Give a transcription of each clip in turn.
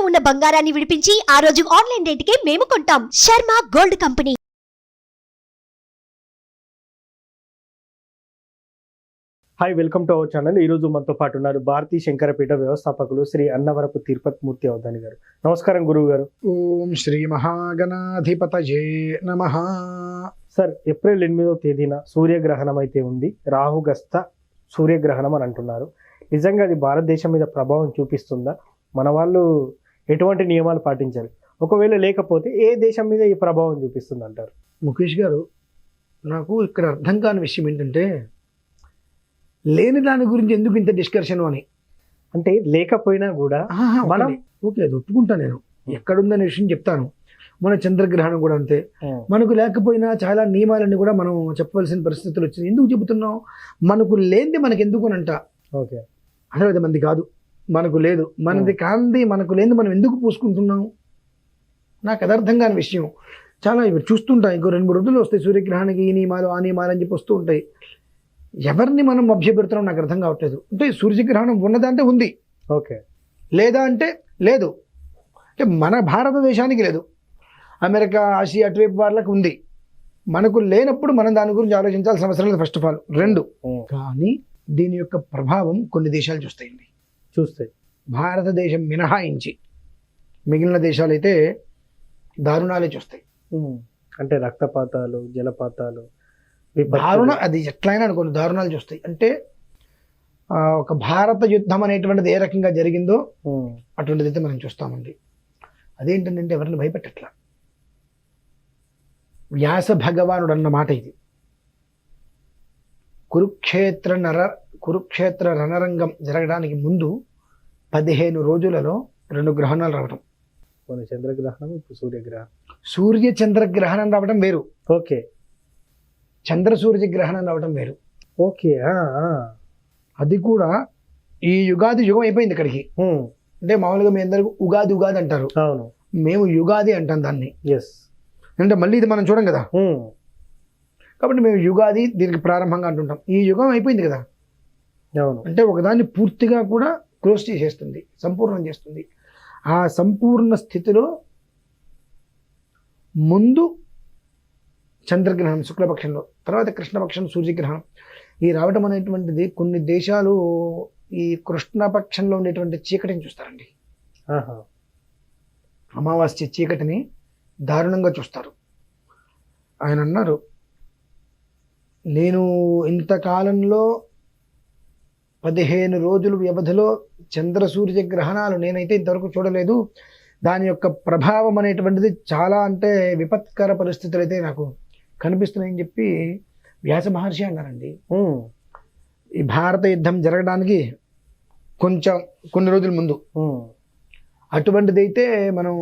ఉన్న బంగారాన్ని విడిపించి ఆ రోజు ఆన్లైన్ రేటుకే మేము కొంటాం. Sharma gold company. Hi, welcome to our channel. ఈరోజు మనతో పాటు ఉన్నారు భారతీ శంకరపీఠ వ్యవస్థాపకులు శ్రీ అన్నవరపు తిరుపతి మూర్తి అవధాని గారు. నమస్కారం గురువు గారు. ఓం శ్రీ మహాగణాధిపతయే నమః. సార్, ఏప్రిల్ 8వ తేదీన సూర్యగ్రహణం అయితే ఉంది. రాహుగస్త సూర్యగ్రహణం అని అంటున్నారు. నిజంగా అది భారతదేశం మీద ప్రభావం చూపిస్తుందా? మన వాళ్ళు ఎటువంటి నియమాలు పాటించాలి? ఒకవేళ లేకపోతే ఏ దేశం మీద ఈ ప్రభావం చూపిస్తుంది అంటారు? ముఖేష్ గారు, నాకు ఇక్కడ అర్థం కాని విషయం ఏంటంటే, లేని దాని గురించి ఎందుకు ఇంత డిస్కషన్ అని. అంటే లేకపోయినా కూడా మనం ఓకే, అది ఒప్పుకుంటా. నేను ఎక్కడుందనే విషయం చెప్తాను. మన చంద్రగ్రహణం కూడా అంతే. మనకు లేకపోయినా చాలా నియమాలన్నీ కూడా మనం చెప్పవలసిన పరిస్థితులు వచ్చింది. ఎందుకు చెబుతున్నాం? మనకు లేనిది మనకు ఎందుకు అని అంట. ఓకే, అసలు అది మంది కాదు, మనకు లేదు. మనది కాంది మనకు లేనిది మనం ఎందుకు పూసుకుంటున్నాం? నాకు అది అర్థం కాని విషయం. చాలా ఇవి చూస్తుంటాయి. ఇంకో 2-3 రోజులు వస్తాయి సూర్యగ్రహణానికి ఈ నియమాలు ఆ నియమాలు అని చెప్పి వస్తూ ఉంటాయి. ఎవరిని మనం అభ్యపెడుతున్నాం నాకు అర్థం కావట్లేదు. అంటే సూర్యగ్రహణం ఉన్నదంటే ఉంది, ఓకే, లేదా అంటే లేదు. అంటే మన భారతదేశానికి లేదు, అమెరికా ఆసియా అటువైపు వాళ్ళకి ఉంది. మనకు లేనప్పుడు మనం దాని గురించి ఆలోచించాల్సిన అవసరం లేదు. First of all 2. కానీ దీని యొక్క ప్రభావం కొన్ని దేశాలు చూస్తాయండి. చూస్తాయి. భారతదేశం మినహాయించి మిగిలిన దేశాలు అయితే దారుణాలే చూస్తాయి. అంటే రక్తపాతాలు, జలపాతాలు, దారుణం. అది ఎట్లయినా అనుకోండి, దారుణాలు చూస్తాయి. అంటే ఒక భారత యుద్ధం అనేటువంటిది ఏ రకంగా జరిగిందో అటువంటిది అయితే మనం చూస్తామండి. అదేంటంటే ఎవరిని భయపెట్టట్లా. వ్యాస భగవానుడు అన్న మాట ఇది. కురుక్షేత్ర రణరంగం జరగడానికి ముందు 15 రోజులలో 2 గ్రహణాలు రావడం. చంద్రగ్రహణం, ఇప్పుడు సూర్యగ్రహణం. సూర్య చంద్రగ్రహణం రావడం వేరు, ఓకే. చంద్ర సూర్య గ్రహణం రావడం వేరు, ఓకే. అది కూడా ఈ యుగాది యుగం అయిపోయింది ఇక్కడికి. అంటే మామూలుగా మీ అందరూ ఉగాది ఉగాది అంటారు, అవును. మేము యుగాది అంటాం దాన్ని. ఎస్. అంటే మళ్ళీ ఇది మనం చూడం కదా, కాబట్టి మేము యుగాది దీనికి ప్రారంభంగా అంటుంటాం. ఈ యుగం అయిపోయింది కదా, అవును. అంటే ఒకదాన్ని పూర్తిగా కూడా క్లోజ్ చేసేస్తుంది, సంపూర్ణం చేస్తుంది. ఆ సంపూర్ణ స్థితిలో ముందు చంద్రగ్రహణం శుక్లపక్షంలో, తర్వాత కృష్ణపక్షం సూర్యగ్రహణం ఈ రావటం అనేటువంటిది కొన్ని దేశాలు ఈ కృష్ణపక్షంలో ఉండేటువంటి చీకటిని చూస్తారండి. అమావాస్య చీకటిని దారుణంగా చూస్తారు. ఆయన అన్నారు, నేను ఇంతకాలంలో 15 రోజుల వ్యవధిలో చంద్ర సూర్య గ్రహణాలు నేనైతే ఇంతవరకు చూడలేదు. దాని యొక్క ప్రభావం అనేటువంటిది చాలా అంటే విపత్కర పరిస్థితులు అయితే నాకు కనిపిస్తున్నాయని చెప్పి వ్యాస మహర్షి అన్నారండి. ఈ భారత యుద్ధం జరగడానికి కొన్ని రోజుల ముందు అటువంటిదైతే మనం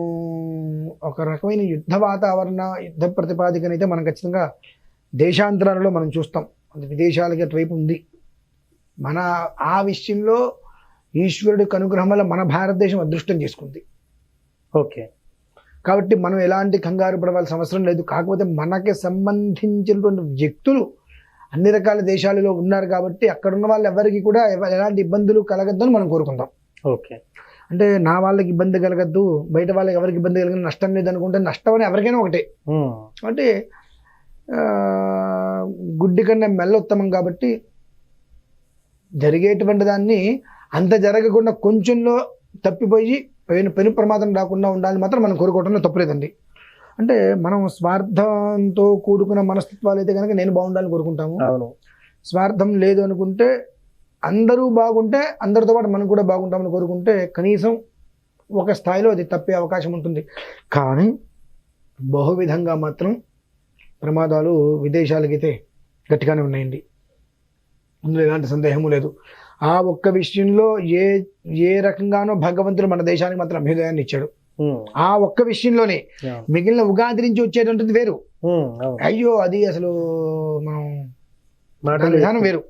ఒక రకమైన యుద్ధ వాతావరణ, యుద్ధ ప్రతిపాదికనైతే మనం ఖచ్చితంగా దేశాంతరాలలో మనం చూస్తాం. అది విదేశాలకి అటువైపు ఉంది. మన ఆ విషయంలో ఈశ్వరుడికి అనుగ్రహం వల్ల మన భారతదేశం అదృష్టం చేసుకుంది. ఓకే, కాబట్టి మనం ఎలాంటి కంగారు పడవలసిన అవసరం లేదు. కాకపోతే మనకి సంబంధించినటువంటి వ్యక్తులు అన్ని రకాల దేశాలలో ఉన్నారు కాబట్టి అక్కడ ఉన్న వాళ్ళు ఎవరికి కూడా ఎలాంటి ఇబ్బందులు కలగద్దని మనం కోరుకుందాం. ఓకే. అంటే నా వాళ్ళకి ఇబ్బంది కలగద్దు, బయట వాళ్ళకి ఎవరికి ఇబ్బంది కలిగిన నష్టం లేదు అనుకుంటే నష్టం అని ఎవరికైనా ఒకటే. అంటే గుడ్డి కన్నా మెల్ల ఉత్తమం కాబట్టి జరిగేటువంటి దాన్ని అంత జరగకుండా కొంచెంలో తప్పిపోయి పెను ప్రమాదం రాకుండా ఉండాలని మాత్రం మనం కోరుకోవడంలో తప్పులేదండి. అంటే మనం స్వార్థంతో కూడుకున్న మనస్తత్వాలు అయితే కనుక నేను బాగుండాలని కోరుకుంటాము. స్వార్థం లేదు అనుకుంటే అందరూ బాగుంటే అందరితో పాటు మనం కూడా బాగుంటామని కోరుకుంటే కనీసం ఒక స్థాయిలో అది తప్పే అవకాశం ఉంటుంది. కానీ బహువిధంగా మాత్రం ప్రమాదాలు విదేశాలకైతే గట్టిగానే ఉన్నాయండి, అందులో ఎలాంటి సందేహము లేదు. ఆ ఒక్క విషయంలో ఏ రకంగానో భగవంతుడు మన దేశానికి మాత్రం అభ్యుదయాన్ని ఇచ్చాడు. ఆ ఒక్క విషయంలోనే. మిగిలిన ఉగాది నుంచి వచ్చేటువంటిది వేరు. అయ్యో అది అసలు మనం విధానం వేరు.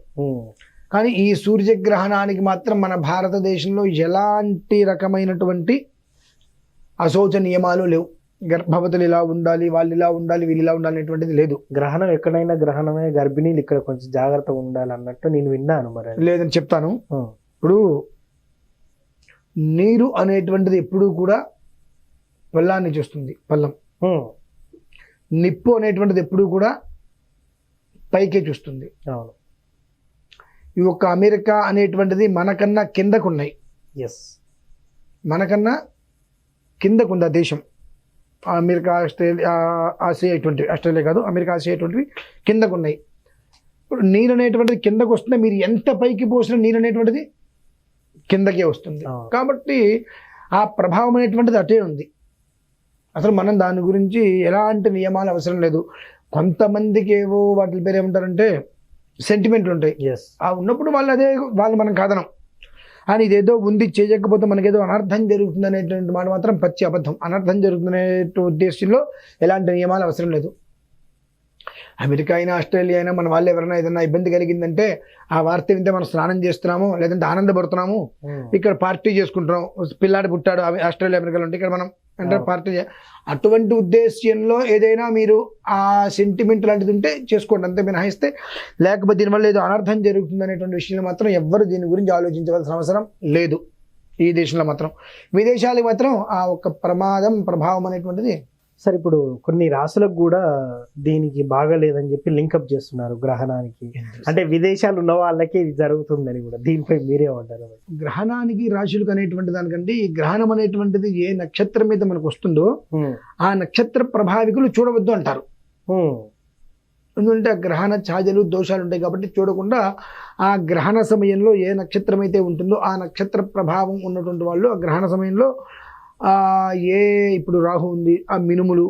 కానీ ఈ సూర్యగ్రహణానికి మాత్రం మన భారతదేశంలో ఎలాంటి రకమైనటువంటి అశోచ నియమాలు లేవు. గర్భవతులు ఇలా ఉండాలి, వాళ్ళు ఇలా ఉండాలి, వీళ్ళు ఇలా ఉండాలి అనేటువంటిది లేదు. గ్రహణం ఎక్కడైనా గ్రహణమే, గర్భిణీలు ఇక్కడ కొంచెం జాగ్రత్తగా ఉండాలి అన్నట్టు నేను విన్నాను. మరి లేదని చెప్తాను. ఇప్పుడు నీరు అనేటువంటిది ఎప్పుడూ కూడా పల్లాన్ని చూస్తుంది, పల్లం. ఉమ్, నిప్పు అనేటువంటిది ఎప్పుడూ కూడా పైకే చూస్తుంది. అవును. ఈ ఒక్క అమెరికా అనేటువంటిది మనకన్నా కిందకున్నాయి, ఎస్. మనకన్నా కిందకుంది ఆ దేశం. అమెరికా, ఆస్ట్రేలియా, ఆసియా ఇటువంటివి, ఆస్ట్రేలియా కాదు, అమెరికా, ఆసియా ఇటువంటివి కిందకున్నాయి. ఇప్పుడు నీరు అనేటువంటిది కిందకు వస్తుంటే మీరు ఎంత పైకి పోసినా నీరు అనేటువంటిది కిందకే వస్తుంది. కాబట్టి ఆ ప్రభావం అనేటువంటిది అటే ఉంది. అసలు మనం దాని గురించి ఎలాంటి నియమాలు అవసరం లేదు. కొంతమందికి ఏవో వాటి పేరు ఏమంటారంటే సెంటిమెంట్లు ఉంటాయి. ఎస్. ఆ ఉన్నప్పుడు వాళ్ళు మనం కాదనం. అని ఇదేదో ఉంది చేయకపోతే మనకేదో అనర్థం జరుగుతుంది అనేటువంటి మాట మాత్రం పచ్చి అబద్ధం. అనర్థం జరుగుతుందనే ఉద్దేశంలో ఎలాంటి నియమాలు అవసరం లేదు. అమెరికా అయినా ఆస్ట్రేలియా అయినా మన వాళ్ళు ఎవరైనా ఏదైనా ఇబ్బంది కలిగిందంటే ఆ వార్త వింటే మనం స్నానం చేస్తున్నాము, లేదంటే ఆనందపడుతున్నాము, ఇక్కడ పార్టీ చేసుకుంటున్నాం. పిల్లాడు పుట్టాడు ఆస్ట్రేలియా, అమెరికాలో ఉంటే ఇక్కడ మనం అంటే పార్టీ. అటువంటి ఉద్దేశ్యంలో ఏదైనా మీరు ఆ సెంటిమెంట్ లాంటిది ఉంటే చేసుకోండి, అంతే మినహాయిస్తే. లేకపోతే దీనివల్ల ఏదో అనర్థం జరుగుతుంది అనేటువంటి విషయంలో మాత్రం ఎవ్వరు దీని గురించి ఆలోచించవలసిన అవసరం లేదు. ఈ దేశంలో మాత్రం. విదేశాలకు మాత్రం ఆ ఒక్క ప్రభావం అనేటువంటిది. సార్, ఇప్పుడు కొన్ని రాసులకు కూడా దీనికి బాగాలేదని చెప్పి లింకప్ చేస్తున్నారు గ్రహణానికి. అంటే విదేశాలు ఉన్న వాళ్ళకి ఇది జరుగుతుందని కూడా. దీనిపై మీరేమంటారు? గ్రహణానికి రాశులకు అనేటువంటి దానికంటే ఈ గ్రహణం అనేటువంటిది ఏ నక్షత్రం మీద మనకు వస్తుందో ఆ నక్షత్ర ప్రభావికులు చూడవద్దు అంటారు. ఎందుకంటే ఆ గ్రహణ ఛాయలు దోషాలు ఉంటాయి కాబట్టి చూడకుండా ఆ గ్రహణ సమయంలో ఏ నక్షత్రం అయితే ఉంటుందో ఆ నక్షత్ర ప్రభావం ఉన్నటువంటి వాళ్ళు ఆ గ్రహణ సమయంలో ఇప్పుడు రాహు ఉంది, ఆ మినుములు,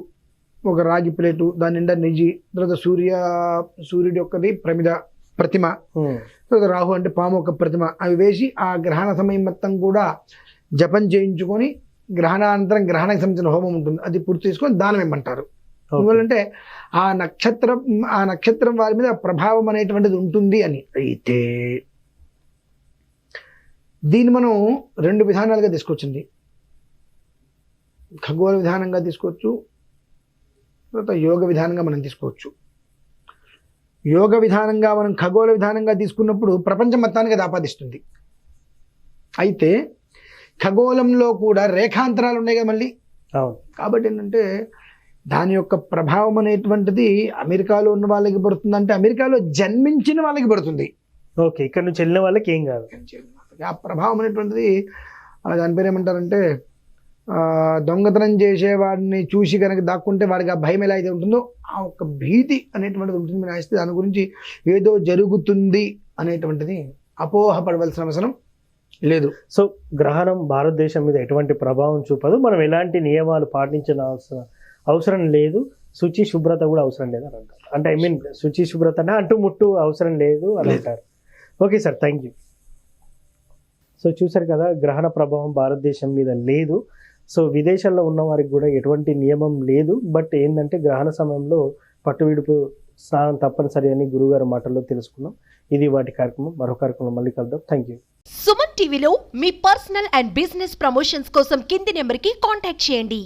ఒక రాగి ప్లేటు, దాని నిండా నెయ్యి, తర్వాత సూర్యుడి యొక్కది ప్రతిమ, తర్వాత రాహు అంటే పాము ఒక ప్రతిమ, అవి వేసి ఆ గ్రహణ సమయం మొత్తం కూడా జపం చేయించుకొని గ్రహణానంతరం గ్రహణకు సంబంధించిన హోమం ఉంటుంది, అది పూర్తి చేసుకొని దానం ఇమ్మంటారు. ఎందువల్లంటే ఆ నక్షత్రం వారి మీద ప్రభావం అనేటువంటిది ఉంటుంది అని. అయితే దీన్ని మనం 2 విధానాలుగా తీసుకొచ్చింది. ఖగోళ విధానంగా తీసుకోవచ్చు, తర్వాత యోగ విధానంగా మనం తీసుకోవచ్చు. యోగ విధానంగా మనం ఖగోళ విధానంగా తీసుకున్నప్పుడు ప్రపంచం మొత్తానికి అది ఆపాదిస్తుంది. అయితే ఖగోళంలో కూడా రేఖాంతరాలు ఉన్నాయి కదా మళ్ళీ. కాబట్టి ఏంటంటే దాని యొక్క ప్రభావం అనేటువంటిది అమెరికాలో ఉన్న వాళ్ళకి పడుతుంది, అమెరికాలో జన్మించిన వాళ్ళకి పడుతుంది. ఓకే, ఇక్కడ నుంచి వెళ్ళిన వాళ్ళకి ఏం కాదు. ఆ ప్రభావం అనేటువంటిది దాని పేరు ఏమంటారంటే దొంగతనం చేసేవాడిని చూసి కనుక దాక్కుంటే వాడికి ఆ భయం ఎలా అయితే ఉంటుందో ఆ ఒక భీతి అనేటువంటిది ఉంటుంది. నాయిస్తే దాని గురించి ఏదో జరుగుతుంది అనేటువంటిది అపోహపడవలసిన అవసరం లేదు. సో గ్రహణం భారతదేశం మీద ఎటువంటి ప్రభావం చూపదు, మనం ఎలాంటి నియమాలు పాటించిన అవసరం లేదు, శుచి శుభ్రత కూడా అవసరం లేదు అని అంటారు. అంటే శుచి శుభ్రత అంటుముట్టు అవసరం లేదు అని అంటారు. Okay sir, thank you. So చూసారు కదా, గ్రహణ ప్రభావం భారతదేశం మీద లేదు. సో విదేశాల్లో ఉన్న వారికి కూడా ఎటువంటి నియమం లేదు. బట్ ఏంటంటే గ్రహణ సమయంలో పట్టు విడుపు స్నానం తప్పనిసరి అని గురుగారు మాటల్లో తెలుసుకున్నాం. ఇది వాటి కార్యక్రమం. మరో కార్యక్రమం మళ్ళీ కలుద్దాం. Thank you. సుమన్ టీవీలో మీ పర్సనల్ అండ్ బిజినెస్ ప్రమోషన్స్ కోసం కింది నెంబర్కి కాంటాక్ట్ చేయండి.